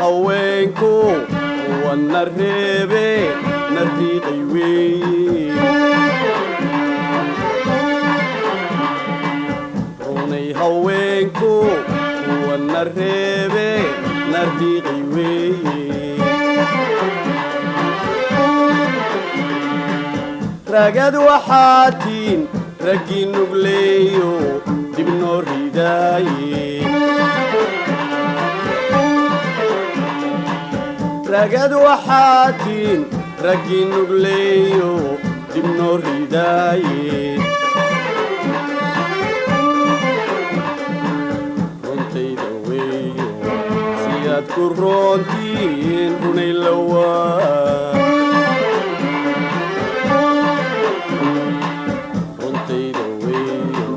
haweenku wana reebe nariiqay weeye runay haweenku wana reebe nariiqay weeye ragad waxaatiin raggii nugleeyo dib noo ridaaye ragad waxaatiin raggii nugleeyo dib noo ridaaye runtayda weeyo siyaad ku roontiin runay lawaa runtayda weeyo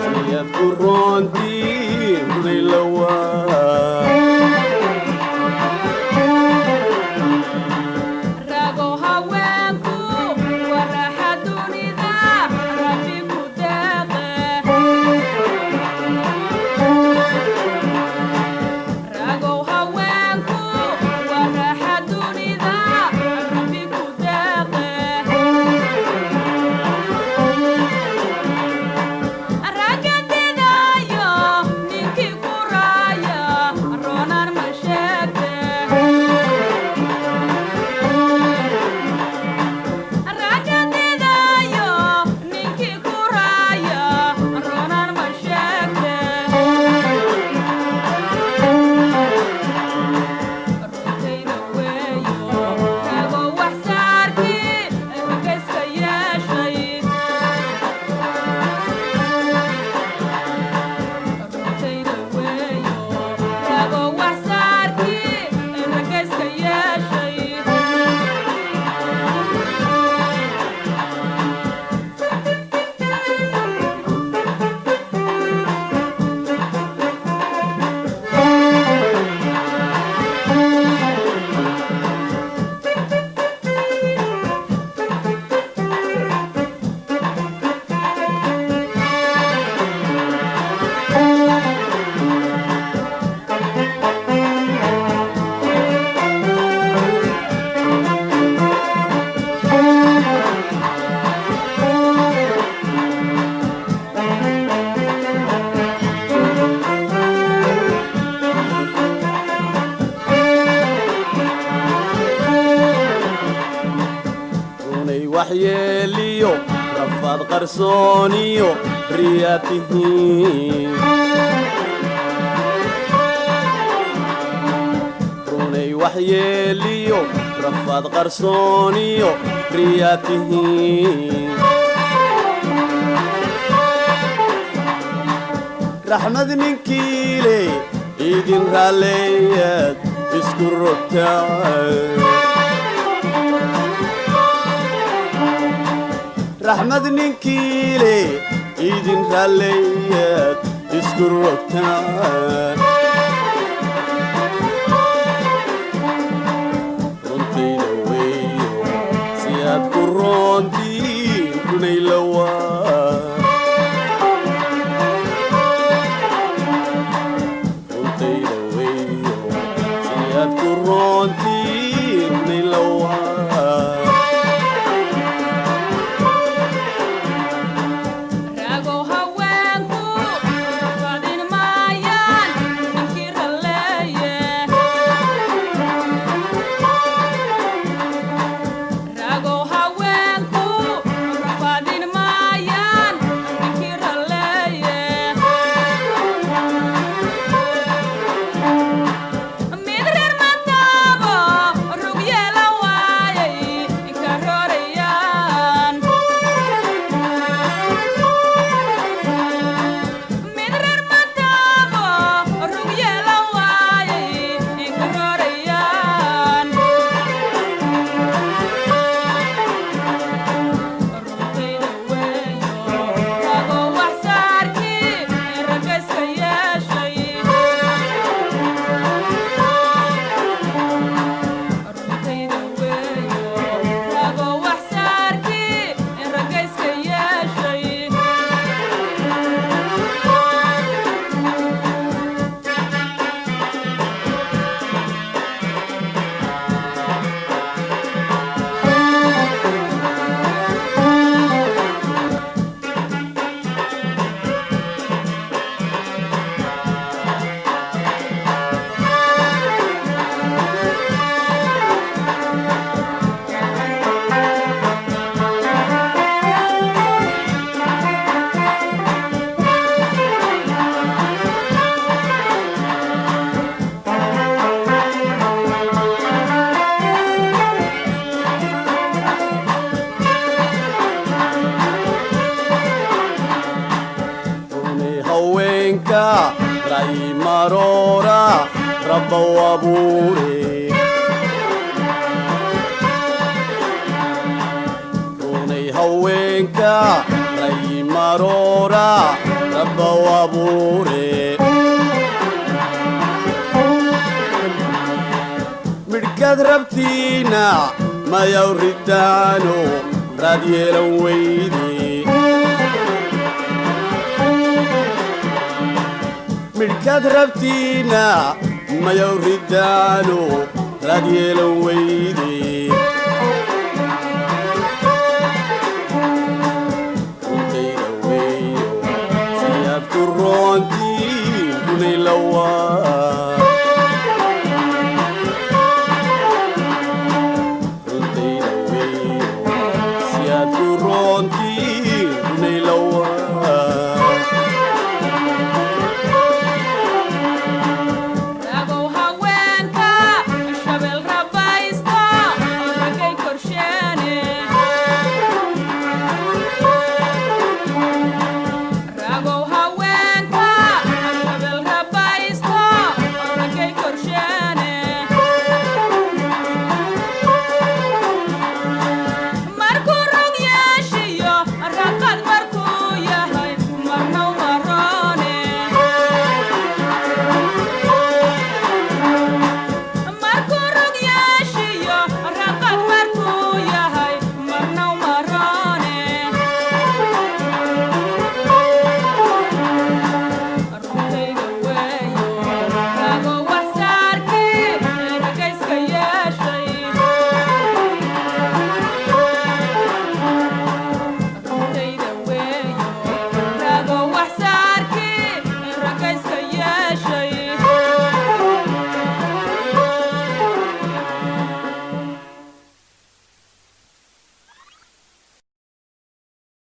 siyaad ku roontiin runay lawaa waxyeeliyo rafaad qarsooniyo riyaatihiin runay waxyeeliyo rafaad qarsooniyo riyaatihiin raxmad ninkiile idin raalleeyad isku rogtaa رحمد ننكيلي إيدين راليات اسكر وقتان رنتي لويو سياد كرونتي كني لوان رنتي لويو سياد كرونتي كني لوان Midrir matabo maroora rabba u abuure runay haweenka rayi maroora rabba u abuure midhkaad rabtiina mayaw ridaano raad yeelan weyde midhkaad rabtiina mayaw ridaano raad yeelan weyde runtayda weeyo si aad ku roontiin runay lawaa